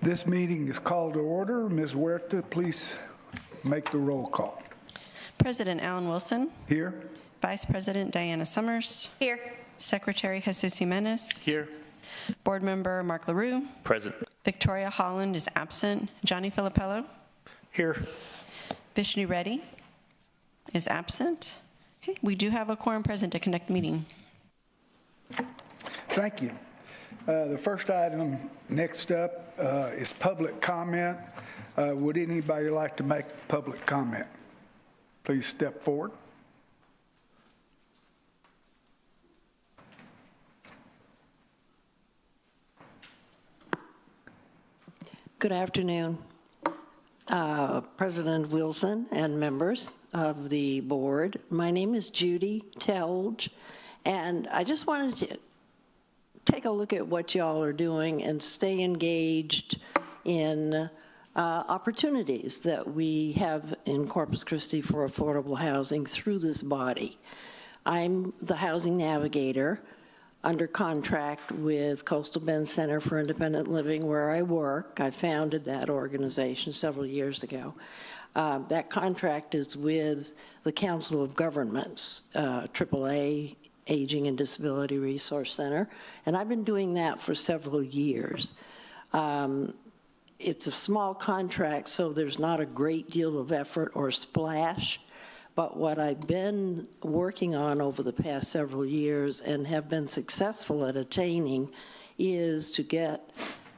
This meeting is called to order. Ms. Huerta, please make the roll call. President Alan Wilson. Here. Vice President Diana Summers. Here. Secretary Jesus Jimenez. Here. Board Member Mark LaRue. Present. Victoria Holland is absent. Johnny Filippello. Here. Vishnu Reddy is absent. Okay. We do have a quorum present to conduct the meeting. Thank you. The first item next up is public comment. Would anybody like to make public comment? Please step forward. Good afternoon, President Wilson and members of the board. My name is Judy Telge, and I just wanted to take a look at what y'all are doing and stay engaged in opportunities that we have in Corpus Christi for affordable housing through this body. I'm the housing navigator under contract with Coastal Bend Center for Independent Living, where I work. I founded that organization several years ago. That contract is with the Council of Governments, AAA, Aging and Disability Resource Center, and I've been doing that for several years. It's a small contract, so there's not a great deal of effort or splash, but what I've been working on over the past several years and have been successful at attaining is to get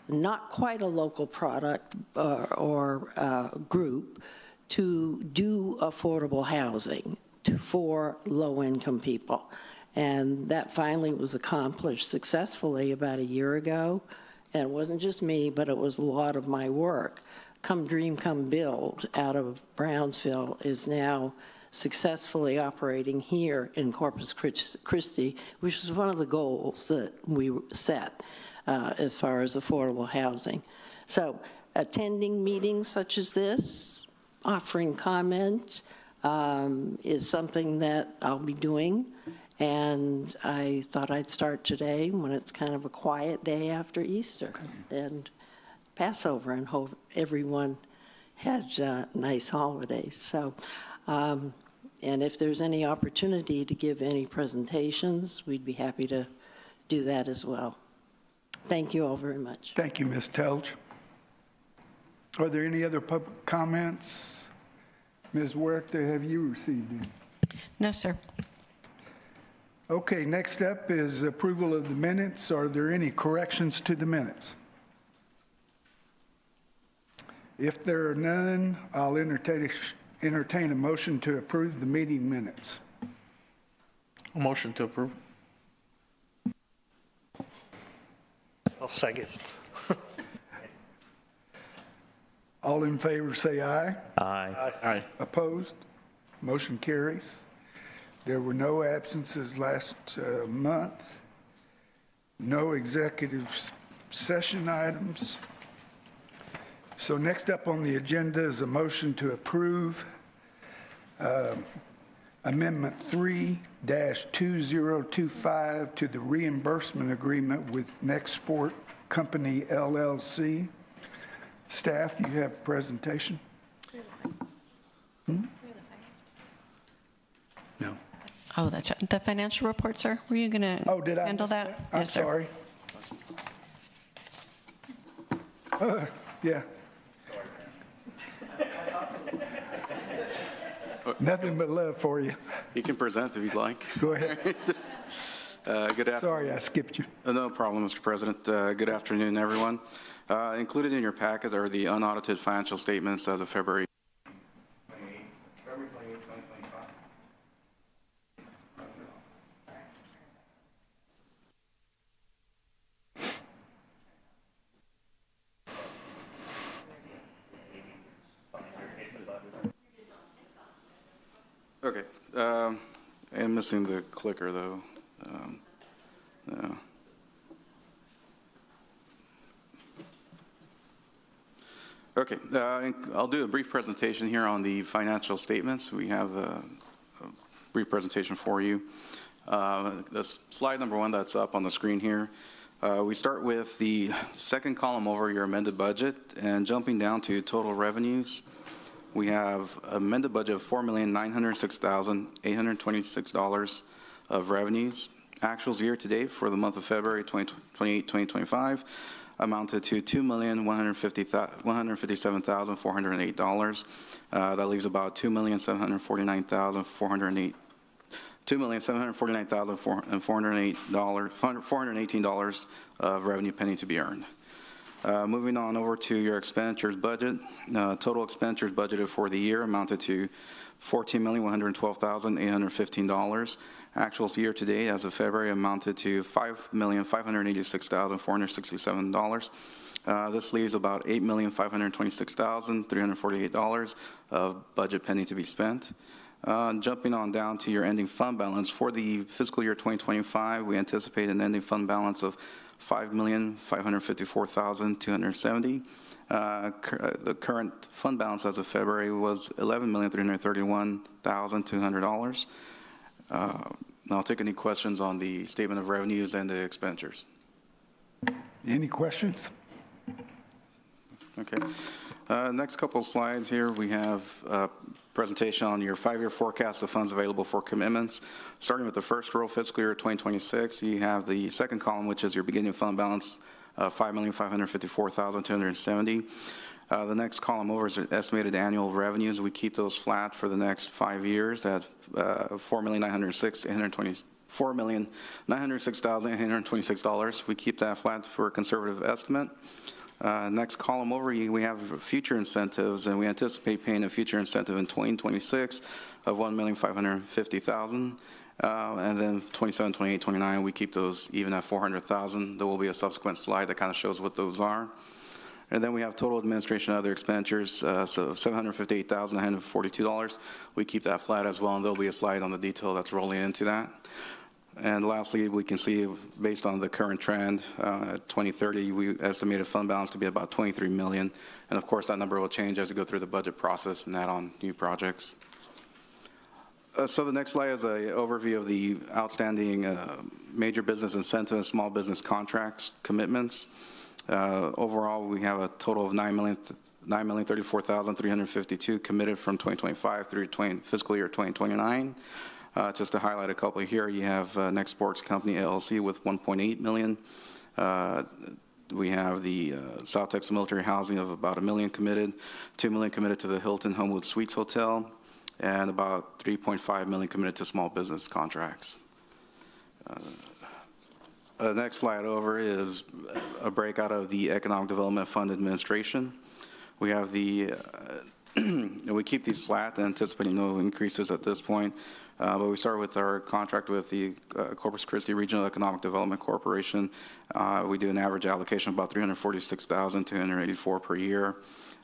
not quite a local product or group to do affordable housing for low-income people. And that finally was accomplished successfully about a year ago. And it wasn't just me, but it was a lot of my work. Come Dream, Come Build out of Brownsville is now successfully operating here in Corpus Christi, which is one of the goals that we set as far as affordable housing. So attending meetings such as this, offering comment is something that I'll be doing. And I thought I'd start today when it's kind of a quiet day after Easter and Passover, and hope everyone had nice holidays. So, and if there's any opportunity to give any presentations, we'd be happy to do that as well. Thank you all very much. Thank you, Ms. Telge. Are there any other public comments? Ms. Huerta, have you received any? No, sir. Okay, next up is approval of the minutes. Are there any corrections to the minutes? If there are none, I'll entertain a motion to approve the meeting minutes. A motion to approve. I'll second. All in favor say aye. Aye. Aye. Opposed? Motion carries. There were no absences last month. No executive session items. So next up on the agenda is a motion to approve Amendment 3-2025 to the reimbursement agreement with Next Sport Company, LLC. Staff, you have a presentation? No. Oh, that's right. The financial report, sir. Were you going to handle that? I'm Yes, sir. sorry. Yeah. Nothing but love for you. You can present if you'd like. Go ahead. Good afternoon. Sorry, I skipped you. No problem, Mr. President. Good afternoon, everyone. Included in your packet are the unaudited financial statements as of February 28, 2025. Okay. I'm missing the clicker, though. No. Okay, I'll do a brief presentation here on the financial statements. We have a brief presentation for you. That's slide number 1 that's up on the screen here We start with the second column over your amended budget, and jumping down to total revenues, we have amended budget of $4,906,826 of revenues. Actuals year-to-date for the month of February 2025 amounted to $2,157,408. That leaves about $2,749,418 of revenue pending to be earned. Moving on over to your expenditures budget. Total expenditures budgeted for the year amounted to $14,112,815. Actuals year-to-date as of February amounted to $5,586,467. This leaves about $8,526,348 of budget pending to be spent. Jumping on down to your ending fund balance, for the fiscal year 2025, we anticipate an ending fund balance of $5,554,270. The current fund balance as of February was $11,331,200. I'll take any questions on the statement of revenues and the expenditures. Any questions? Okay. Next couple of slides here, we have a presentation on your 5-year forecast of funds available for commitments. Starting with the first row, fiscal year 2026, you have the second column, which is your beginning fund balance of $5,554,270. The next column over is estimated annual revenues. We keep those flat for the next 5 years at $4,906,826. We keep that flat for a conservative estimate. Next column over, we have future incentives, and we anticipate paying a future incentive in 2026 of $1,550,000. And then 27, 28, 29, we keep those even at $400,000. There will be a subsequent slide that kind of shows what those are. And then we have total administration and other expenditures, so $758,942. We keep that flat as well, and there'll be a slide on the detail that's rolling into that. And lastly, we can see, based on the current trend, at 2030, we estimated fund balance to be about $23 million. And of course, that number will change as we go through the budget process and add on new projects. So the next slide is an overview of the outstanding major business incentive and small business contracts commitments. Overall, we have a total of $9,034,352 committed from 2025 through fiscal year 2029. Just to highlight a couple here, you have Next Sports Company LLC with $1.8 million. We have the South Texas Military Housing of about $1 million committed, $2 million committed to the Hilton Homewood Suites Hotel, and about $3.5 million committed to small business contracts. Next slide over is a breakout of the Economic Development Fund Administration. We have the, we keep these flat, anticipating no increases at this point. But we start with our contract with the Corpus Christi Regional Economic Development Corporation. We do an average allocation of about $346,284 per year.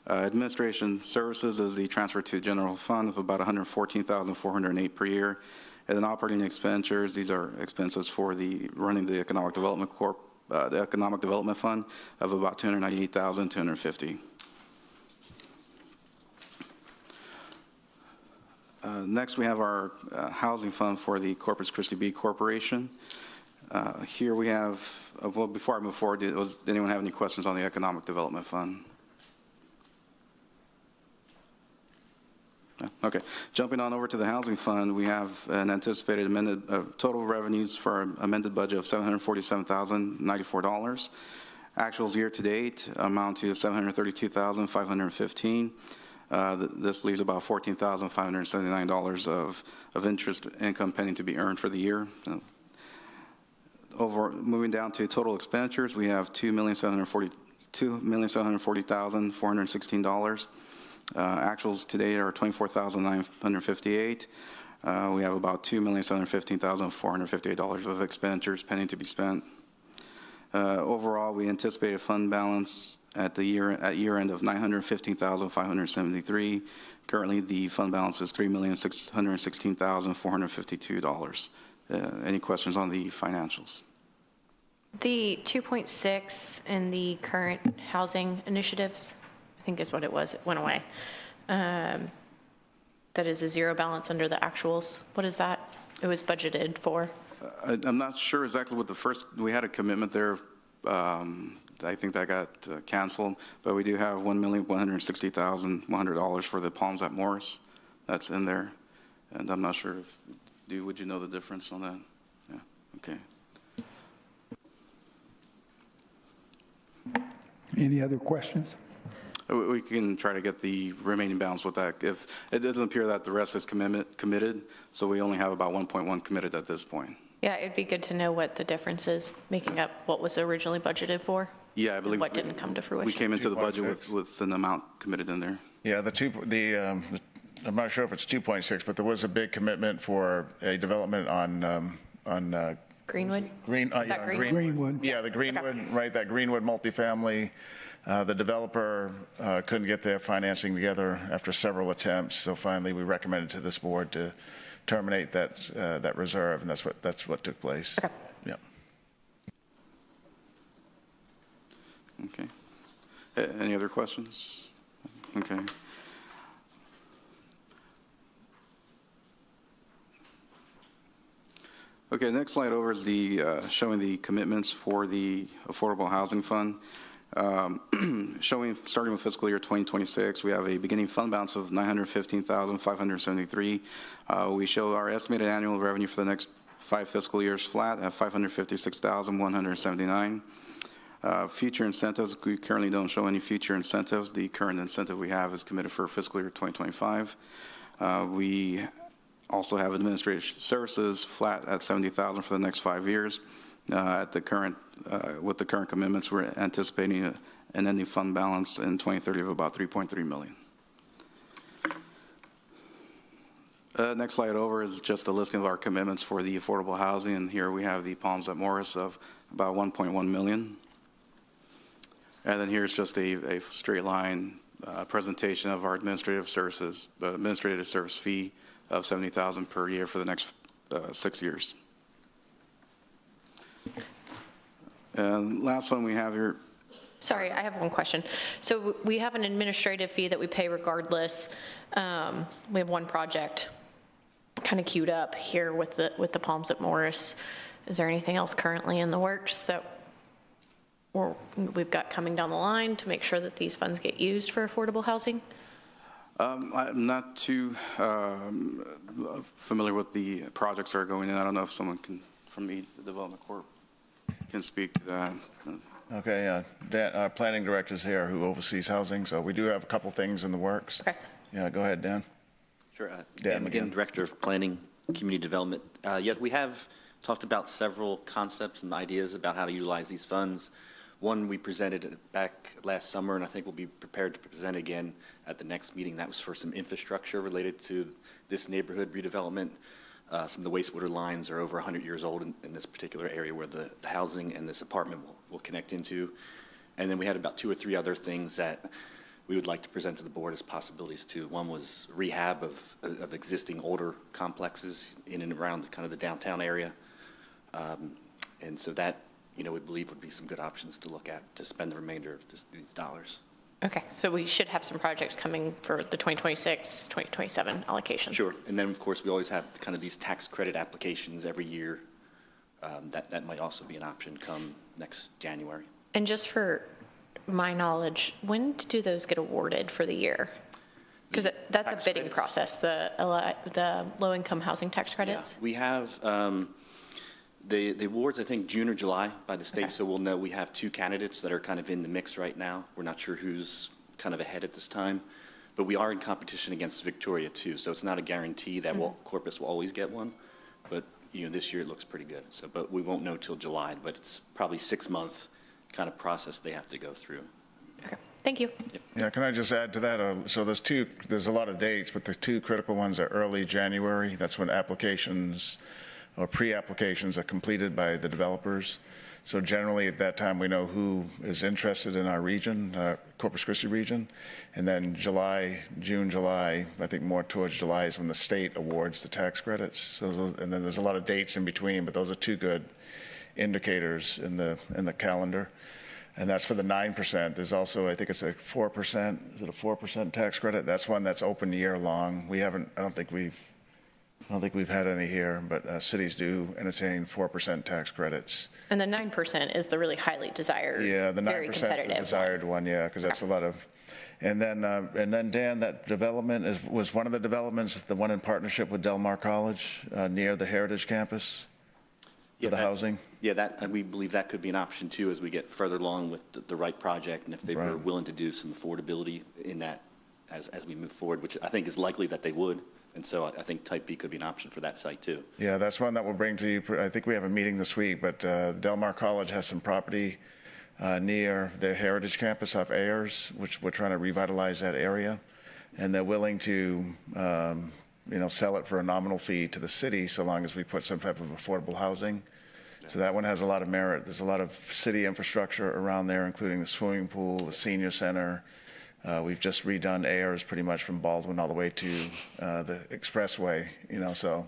Administration services is the transfer to general fund of about $114,408 per year. And then operating expenditures, these are expenses for the running the Economic Development the Economic Development Fund of about $298,250. Next, we have our housing fund for the Corpus Christi B Corporation. Here we have, well, before I move forward, did anyone have any questions on the Economic Development Fund? Okay, jumping on over to the housing fund, we have an anticipated amended total revenues for amended budget of $747,094. Actuals year to date amount to $732,515. This leaves about $14,579 of interest income pending to be earned for the year. Moving down to total expenditures, we have $2,740,416. Actuals today are $24,958. We have about $2,715,458 of expenditures pending to be spent. Overall, we anticipate a fund balance at year end of $915,573. Currently, the fund balance is $3,616,452. Any questions on the financials? The 2.6 in the current housing initiatives, I think is what it was. It went away. That is a zero balance under the actuals. What is that? It was budgeted for. I'm not sure exactly what we had a commitment there I think that got canceled, but we do have $1,160,100 for the Palms at Morris. That's in there, and I'm not sure if, would you know the difference on that? Yeah, okay. Any other questions? We can try to get the remaining balance with that. If it doesn't appear that the rest is committed, so we only have about 1.1 committed at this point. Yeah, it'd be good to know what the difference is, making up what was originally budgeted for. Yeah, I believe. What didn't come to fruition. We came into the budget with an amount committed in there. Yeah, I'm not sure if it's 2.6, but there was a big commitment for a development on Greenwood? Greenwood. Yeah, the Greenwood, right, that Greenwood multifamily. The developer couldn't get their financing together after several attempts, so finally we recommended to this board to terminate that reserve, and that's what took place. Okay. Yeah. Okay. Any other questions? Okay. Okay, the next slide over is the showing the commitments for the Affordable Housing Fund. Starting with fiscal year 2026, we have a beginning fund balance of $915,573. We show our estimated annual revenue for the next 5 fiscal years flat at $556,179. Future incentives, we currently don't show any future incentives. The current incentive we have is committed for fiscal year 2025. We also have administrative services flat at $70,000 for the next 5 years. With the current commitments, we're anticipating an ending fund balance in 2030 of about $3.3 million. Next slide over is just a listing of our commitments for the affordable housing, and here we have the Palms at Morris of about $1.1 million. And then here's just a straight line presentation of our administrative service fee of $70,000 per year for the next 6 years. And last one we have here. Sorry, I have one question. So we have an administrative fee that we pay regardless. We have one project kind of queued up here with the Palms at Morris. Is there anything else currently in the works that we've got coming down the line to make sure that these funds get used for affordable housing? I'm not too familiar with the projects that are going in. I don't know if someone from the Development Corp can speak to that. Okay, Dan, our planning director is here who oversees housing, so we do have a couple things in the works. Okay. Yeah, go ahead, Dan. Sure. Dan again, McGinn. Director of Planning, Community Development. Yes, we have talked about several concepts and ideas about how to utilize these funds. One we presented back last summer, and I think we'll be prepared to present again at the next meeting. That was for some infrastructure related to this neighborhood redevelopment. Some of the wastewater lines are over 100 years old in this particular area where the housing and this apartment will connect into. And then we had about 2 or 3 other things that we would like to present to the board as possibilities too. One was rehab of existing older complexes in and around kind of the downtown area. And so that, we believe would be some good options to look at to spend the remainder of these dollars. Okay, so we should have some projects coming for the 2026, 2027 allocations. Sure, and then of course we always have kind of these tax credit applications every year. That might also be an option come next January. And just for my knowledge, when do those get awarded for the year? Because that's a bidding process, the low-income housing tax credits? Yeah, we have the awards, I think, June or July by the state, okay. So we'll know we have 2 candidates that are kind of in the mix right now. We're not sure who's kind of ahead at this time, but we are in competition against Victoria too, so it's not a guarantee that Corpus will always get one, but this year it looks pretty good. So, but we won't know till July, but it's probably 6 months kind of process they have to go through. Okay, thank you. Yep. Yeah, can I just add to that? So there's a lot of dates, but the 2 critical ones are early January. That's when applications or pre-applications are completed by the developers. So generally at that time we know who is interested in our region, Corpus Christi region. And then June, July, I think more towards July is when the state awards the tax credits. So and then there's a lot of dates in between, but those are 2 good indicators in the calendar. And that's for the 9%. There's also, I think it's a 4%. Is it a 4% tax credit? That's one that's open year long. I don't think we've I don't think we've had any here, but cities do entertain 4% tax credits. And the 9% is the really highly desired, Yeah, the very 9% is competitive the desired one, yeah, because that's a lot of, and then Dan, that development was one of the developments, the one in partnership with Del Mar College near the Heritage Campus for the housing? Yeah, we believe that could be an option too as we get further along with the right project, and if they were willing to do some affordability in that as we move forward, which I think is likely that they would. And so I think Type B could be an option for that site too. Yeah, that's one that we'll bring to you. I think we have a meeting this week, but Del Mar College has some property near their Heritage Campus off Ayers, which we're trying to revitalize that area. And they're willing to, sell it for a nominal fee to the city so long as we put some type of affordable housing. So that one has a lot of merit. There's a lot of city infrastructure around there, including the swimming pool, the senior center. We've just redone Ayers pretty much from Baldwin all the way to the expressway, so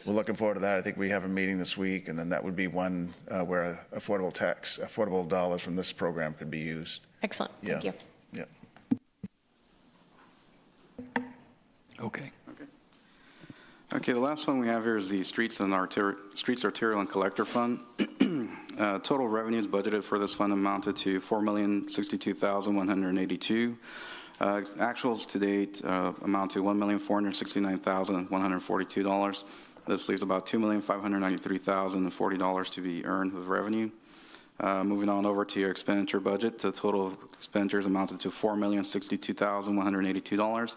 we're looking forward to that. I think we have a meeting this week, and then that would be one where affordable dollars from this program could be used. Excellent. Thank you. Yeah. Okay, the last one we have here is the Streets Arterial and Collector Fund. Total revenues budgeted for this fund amounted to $4,062,182. Actuals to date amount to $1,469,142. This leaves about $2,593,040 to be earned with revenue. Moving on over to your expenditure budget, the total expenditures amounted to $4,062,182.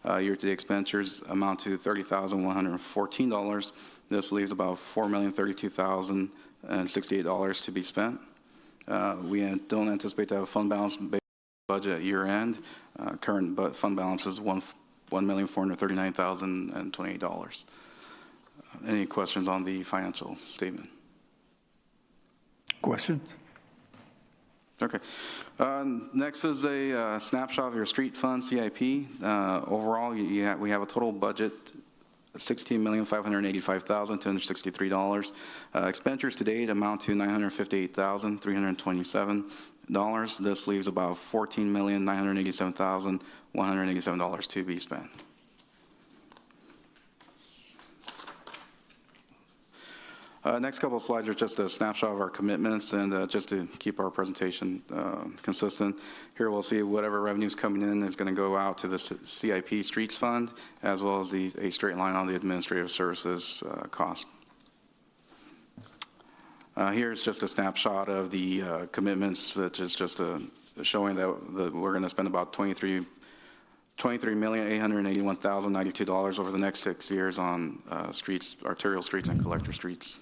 Year-to-date expenditures amount to $30,114. This leaves about $4,032,068 to be spent. We don't anticipate to have a fund balance budget at year end. Current fund balance is $1,439,028. Any questions on the financial statement? Questions? Okay. Next is a snapshot of your street fund CIP. Overall, we have a total budget of $16,585,263. Expenditures to date amount to $958,327. This leaves about $14,987,187 to be spent. Next couple of slides are just a snapshot of our commitments and just to keep our presentation consistent. Here we'll see whatever revenues coming in is going to go out to the CIP Streets Fund, as well as a straight line on the administrative services cost. Here's just a snapshot of the commitments, which is just showing that we're going to spend about $23,881,092 over the next 6 years on arterial streets and collector streets.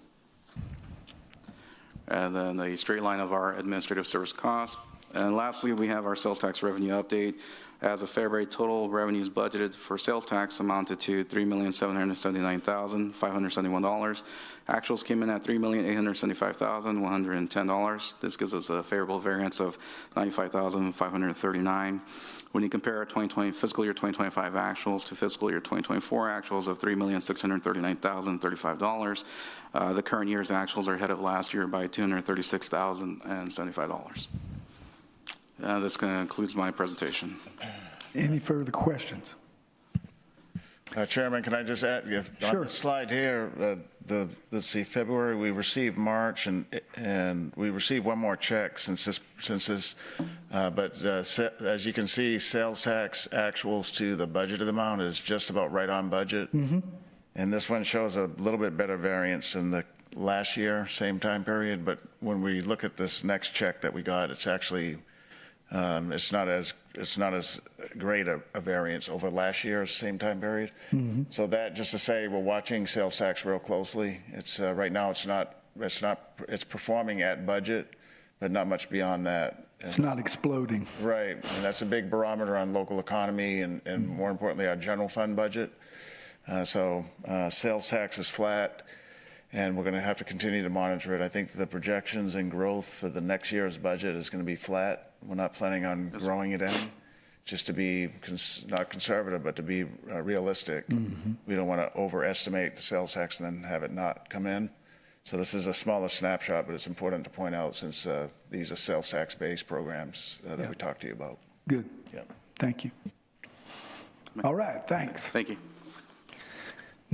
And then the straight line of our administrative service cost. And lastly, we have our sales tax revenue update. As of February, total revenues budgeted for sales tax amounted to $3,779,571. Actuals came in at $3,875,110. This gives us a favorable variance of $95,539. When you compare our fiscal year 2025 actuals to fiscal year 2024 actuals of $3,639,035, the current year's actuals are ahead of last year by $236,075. This concludes my presentation. Any further questions? Chairman, can I just add, on the slide here, let's see, February, we received March, and we received one more check since this, but as you can see, sales tax actuals to the budgeted amount is just about right on budget. Mm-hmm. And this one shows a little bit better variance than the last year, same time period, but when we look at this next check that we got, it's actually, it's not as great a variance over last year's same time period. Mm-hmm. So that, just to say, we're watching sales tax real closely. It's right now it's performing at budget, but not much beyond that. It's not exploding. Right, and that's a big barometer on local economy and more importantly our general fund budget. So sales tax is flat, and we're going to have to continue to monitor it. I think the projections and growth for the next year's budget is going to be flat. We're not planning on growing it any, just to be not conservative, but to be realistic. Mm-hmm. We don't want to overestimate the sales tax and then have it not come in. So this is a smaller snapshot, but it's important to point out since these are sales tax-based programs that we talked to you about. Good. Yeah. Thank you. All right. Thanks. Thank you.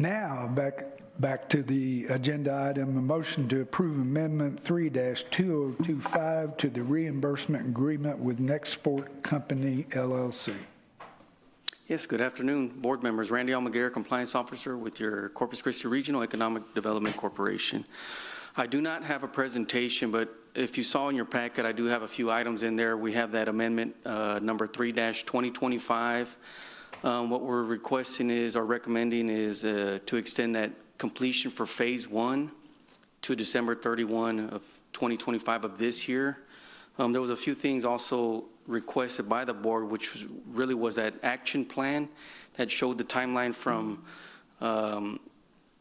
Now, back to the agenda item, a motion to approve Amendment 3-2025 to the reimbursement agreement with Nexport Company, LLC. Yes, good afternoon, board members. Randy Almaguer, Compliance Officer with your Corpus Christi Regional Economic Development Corporation. I do not have a presentation, but if you saw in your packet, I do have a few items in there. We have that amendment number 3-2025. What we're requesting is, or recommending is to extend that completion for phase 1 to December 31 of 2025 of this year. There was a few things also requested by the board, which really was that action plan that showed the timeline from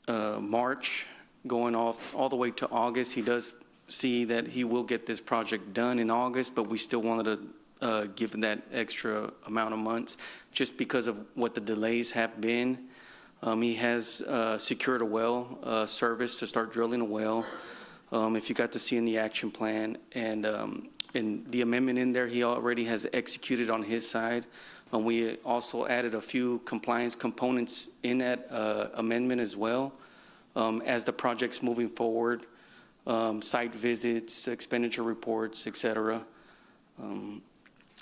March going off all the way to August. He does see that he will get this project done in August, but we still wanted to give him that extra amount of months just because of what the delays have been. He has secured a well service to start drilling a well. If you got to see in the action plan, and in the amendment in there, he already has executed on his side. We also added a few compliance components in that amendment as well. As the project's moving forward, site visits, expenditure reports, et cetera.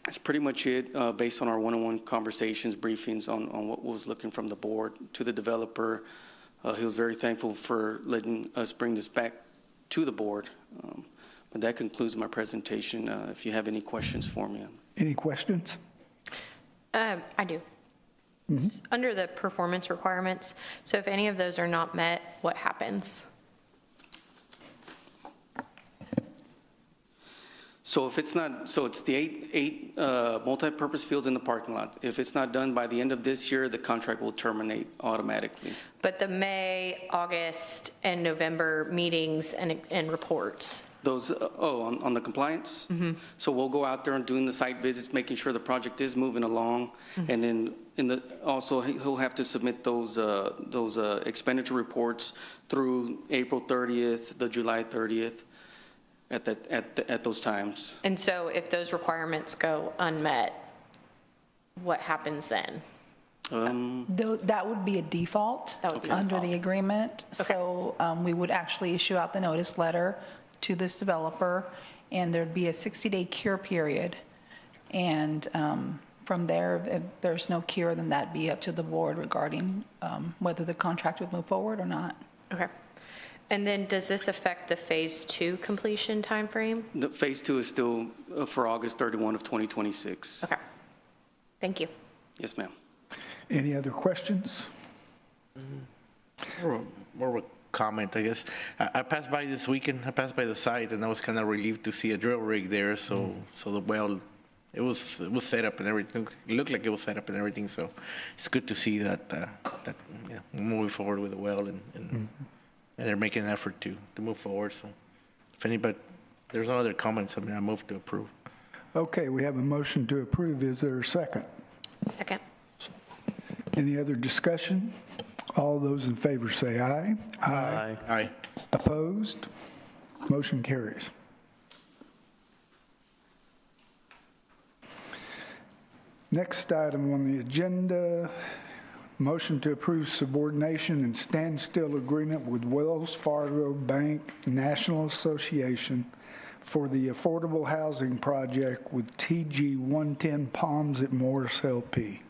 That's pretty much it, based on our one-on-one conversations, briefings on what was looking from the board to the developer. He was very thankful for letting us bring this back to the board. But that concludes my presentation. If you have any questions for me. Any questions? I do. Under the performance requirements, so if any of those are not met, what happens? So if it's not, so it's the eight multi-purpose fields in the parking lot. If it's not done by the end of this year, the contract will terminate automatically. But the May, August, and November meetings and reports? Those, on the compliance? Mm-hmm. So we'll go out there and doing the site visits, making sure the project is moving along. Mm-hmm. And then also he'll have to submit those expenditure reports through April 30th, the July 30th. At those times. And so if those requirements go unmet, what happens then? That would be a default under the agreement. Okay. So we would actually issue out the notice letter to this developer, and there'd be a 60-day cure period. And from there, if there's no cure, then that'd be up to the board regarding whether the contract would move forward or not. Okay. And then does this affect the phase 2 completion timeframe? The phase 2 is still for August 31 of 2026. Okay. Thank you. Yes, ma'am. Any other questions? More of a comment, I guess. I passed by this weekend, I passed by the site, and I was kind of relieved to see a drill rig there. So the well, it was set up and everything. It looked like it was set up and everything. So it's good to see that moving forward with the well and they're making an effort to move forward. So if anybody, there's no other comments, I mean, I move to approve. Okay, we have a motion to approve. Is there a second? Second. Any other discussion? All those in favor say aye. Aye. Aye. Opposed? Motion carries. Next item on the agenda, motion to approve subordination and standstill agreement with Wells Fargo Bank National Association for the Affordable Housing Project with TG 110 Palms at Morris LP.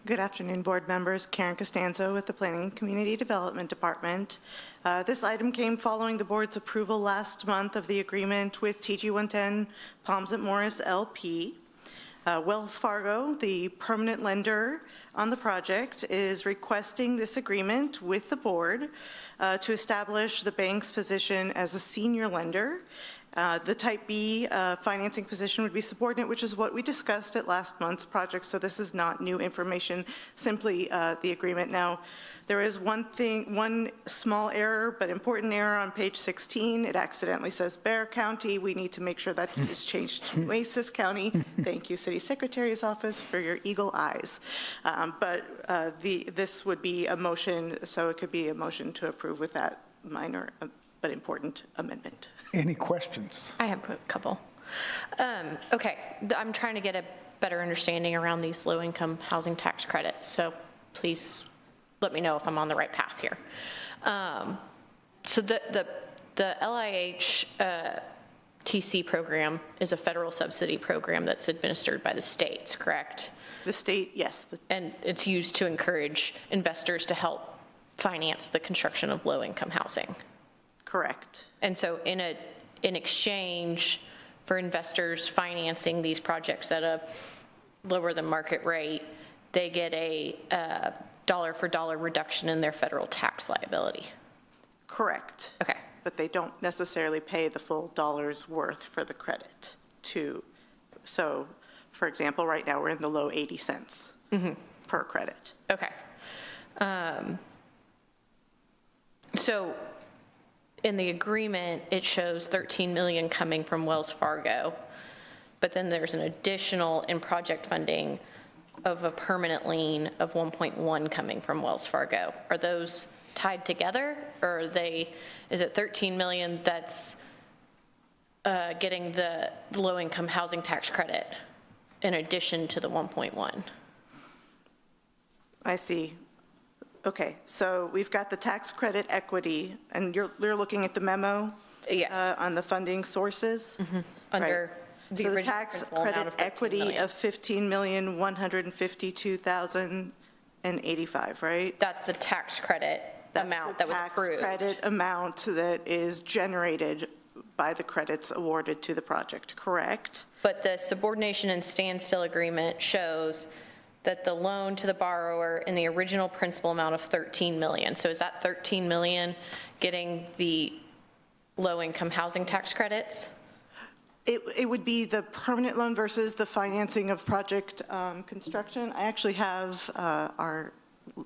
Good afternoon, board members. Karen Costanzo with the Planning and Community Development Department. This item came following the board's approval last month of the agreement with TG 110 Palms at Morris LP. Wells Fargo, the permanent lender on the project, is requesting this agreement with the board to establish the bank's position as a senior lender. The Type B financing position would be subordinate, which is what we discussed at last month's project, so this is not new information, simply the agreement. Now, there is one small error, but important error on page 16. It accidentally says Bexar County. We need to make sure that is changed to Oasis County. Thank you, City Secretary's Office, for your eagle eyes. This would be a motion, so it could be a motion to approve with that minor but important amendment. Any questions? I have a couple. Okay, I'm trying to get a better understanding around these low-income housing tax credits, so please let me know if I'm on the right path here. So the LIH TC program is a federal subsidy program that's administered by the states, correct? The state, yes. And it's used to encourage investors to help finance the construction of low-income housing. Correct. And so in exchange for investors financing these projects at a lower than market rate, they get a dollar for dollar reduction in their federal tax liability. Correct. Okay. But they don't necessarily pay the full dollar's worth for the credit so for example, right now we're in the low 80 cents per credit. Okay. So in the agreement, it shows 13 million coming from Wells Fargo, but then there's an additional in project funding of a permanent lien of 1.1 coming from Wells Fargo. Are those tied together, or is it 13 million that's getting the low-income housing tax credit in addition to the 1.1? I see. Okay, so we've got the tax credit equity, and you're looking at the memo? Yes. On the funding sources? Under the So the original tax principal amount credit of 13 equity million. of $15,152,085, right? That's the tax credit amount that was approved. Tax credit amount that is generated by the credits awarded to the project, correct? But the subordination and standstill agreement shows that the loan to the borrower in the original principal amount of 13 million. So is that 13 million getting the low-income housing tax credits? It would be the permanent loan versus the financing of project construction. I actually have our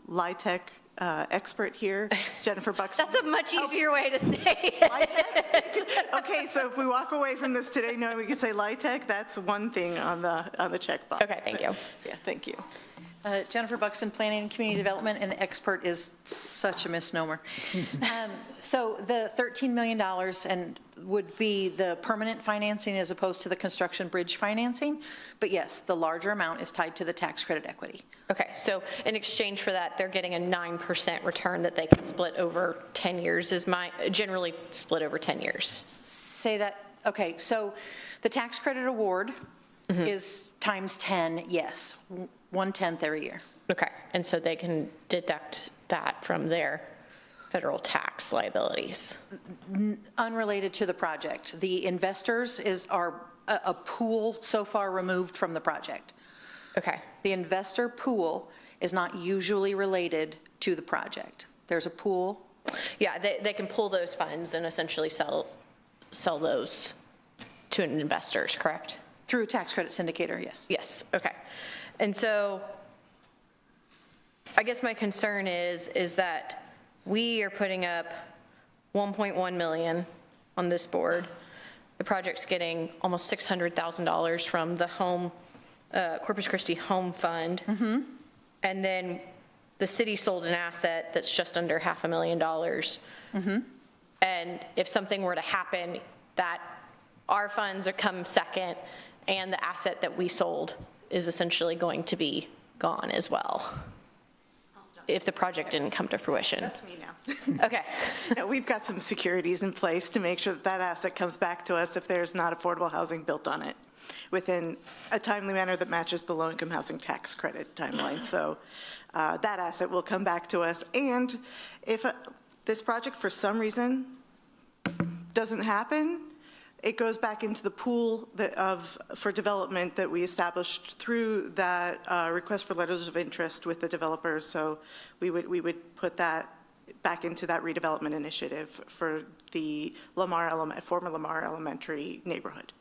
LIHTC expert here, Jennifer Buxton. That's a much easier way to say it. Okay, so if we walk away from this today knowing we can say LIHTC, that's one thing on the checkbox. Okay, thank you. Yeah, thank you. Jennifer Buxton, Planning and Community Development, and expert is such a misnomer. So the $13 million would be the permanent financing as opposed to the construction bridge financing. But yes, the larger amount is tied to the tax credit equity. Okay, so in exchange for that, they're getting a 9% return that they can split over 10 years, generally split over 10 years. Say that, okay, so the tax credit award is times 10, yes, 1/10 every year. Okay, and so they can deduct that from their federal tax liabilities. Unrelated to the project. The investors are a pool so far removed from the project. Okay. The investor pool is not usually related to the project. There's a pool. Yeah, they can pull those funds and essentially sell those to investors, correct? Through a tax credit syndicator, yes. Yes, okay. And so I guess my concern is that we are putting up 1.1 million on this board. The project's getting almost $600,000 from the Corpus Christi Home Fund. And then the city sold an asset that's just under $500,000. And if something were to happen, that our funds come second, and the asset that we sold is essentially going to be gone as well, if the project didn't come to fruition. That's me now. Okay. No, we've got some securities in place to make sure that asset comes back to us if there's not affordable housing built on it within a timely manner that matches the low-income housing tax credit timeline. So that asset will come back to us. And if this project for some reason doesn't happen, it goes back into the pool for development that we established through that request for letters of interest with the developers. So we would put that back into that redevelopment initiative for the former Lamar Elementary neighborhood.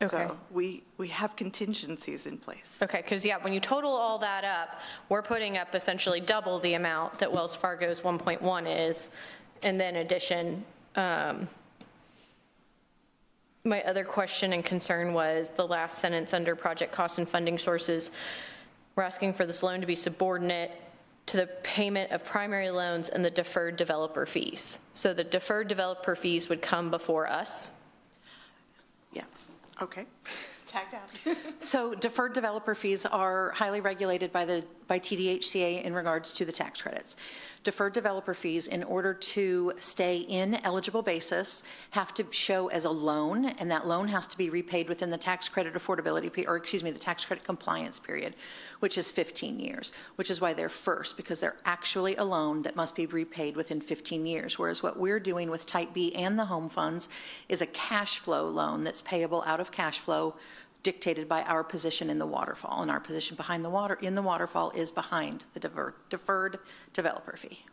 Okay. So we have contingencies in place. Okay, because yeah, when you total all that up, we're putting up essentially double the amount that Wells Fargo's 1.1 is, and then addition. My other question and concern was the last sentence under project costs and funding sources. We're asking for this loan to be subordinate to the payment of primary loans and the deferred developer fees. So the deferred developer fees would come before us? Yes. Okay. Tagged out. So deferred developer fees are highly regulated by the by TDHCA in regards to the tax credits. Deferred developer fees, in order to stay in eligible basis, have to show as a loan, and that loan has to be repaid within the tax credit affordability, the tax credit compliance period, which is 15 years, which is why they're first, because they're actually a loan that must be repaid within 15 years, whereas what we're doing with Type B and the home funds is a cash flow loan that's payable out of cash flow dictated by our position in the waterfall, and our position behind in the waterfall is behind the deferred developer fee.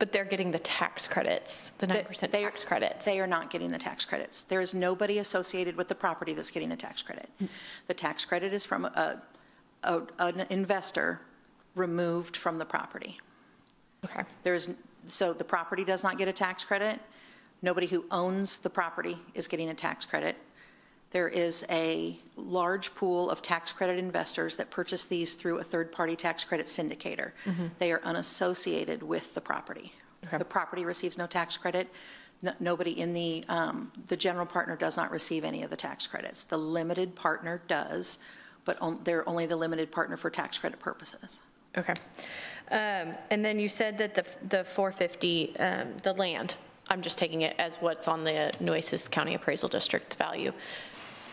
But they're getting the tax credits, the 9% tax credits. They are not getting the tax credits. There is nobody associated with the property that's getting a tax credit. The tax credit is from an investor removed from the property. Okay. So the property does not get a tax credit. Nobody who owns the property is getting a tax credit. There is a large pool of tax credit investors that purchase these through a third-party tax credit syndicator. They are unassociated with the property. Okay. The property receives no tax credit. Nobody in the general partner does not receive any of the tax credits. The limited partner does, but they're only the limited partner for tax credit purposes. Okay. And then you said that the 450, the land, I'm just taking it as what's on the Nueces County Appraisal District value.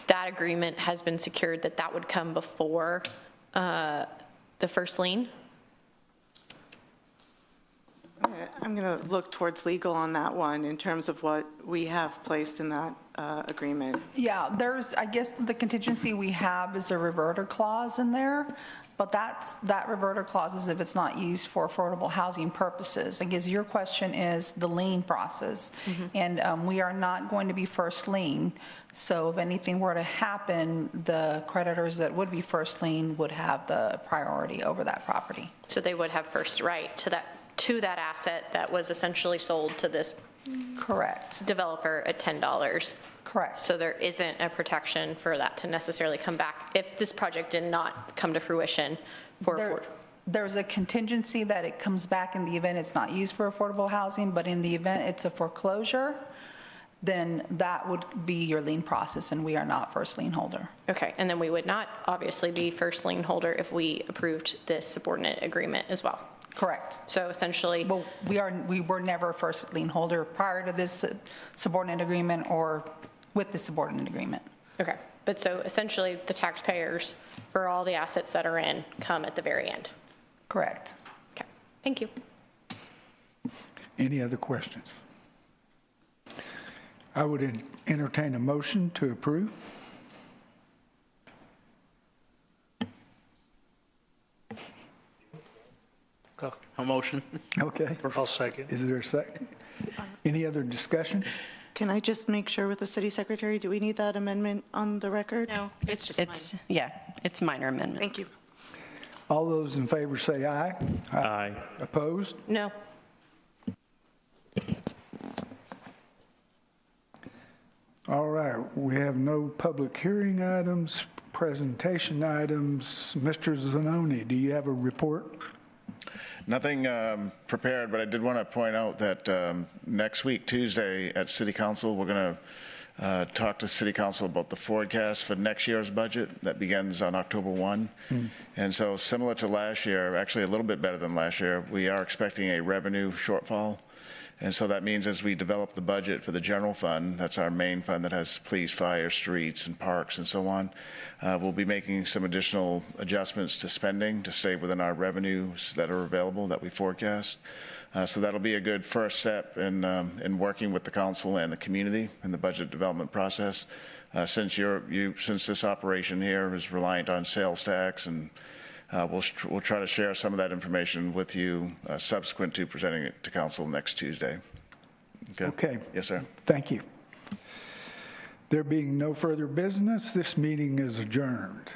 That agreement has been secured that would come before the first lien? I'm going to look towards legal on that one in terms of what we have placed in that agreement. Yeah, I guess the contingency we have is a reverter clause in there, but that reverter clause is if it's not used for affordable housing purposes. I guess your question is the lien process, and we are not going to be first lien. So if anything were to happen, the creditors that would be first lien would have the priority over that property. So they would have first right to that asset that was essentially sold to this correct developer at $10. Correct. So there isn't a protection for that to necessarily come back if this project did not come to fruition There's a contingency that it comes back in the event it's not used for affordable housing, but in the event it's a foreclosure, then that would be your lien process, and we are not first lien holder. Okay, and then we would not obviously be first lien holder if we approved this subordinate agreement as well. Correct. So essentially, well, we were never first lien holder prior to this subordinate agreement or with the subordinate agreement. Okay, but so essentially the taxpayers for all the assets that are in come at the very end. Correct. Okay, thank you. Any other questions? I would entertain a motion to approve. A motion. Okay. I'll second. Is there a second? Any other discussion? Can I just make sure with the city secretary, do we need that amendment on the record? No, it's minor amendment. Thank you. All those in favor say aye. Aye. Opposed? No. All right, we have no public hearing items, presentation items. Mr. Zanoni, do you have a report? Nothing prepared, but I did want to point out that next week, Tuesday, at City Council, we're going to talk to City Council about the forecast for next year's budget that begins on October 1. And so similar to last year, actually a little bit better than last year, we are expecting a revenue shortfall. And so that means as we develop the budget for the general fund, that's our main fund that has police, fire, streets, and parks, and so on, we'll be making some additional adjustments to spending to stay within our revenues that are available that we forecast. So that'll be a good first step in working with the council and the community in the budget development process. Since this operation here is reliant on sales tax, and we'll try to share some of that information with you subsequent to presenting it to council next Tuesday. Okay. Yes, sir. Thank you. There being no further business, this meeting is adjourned.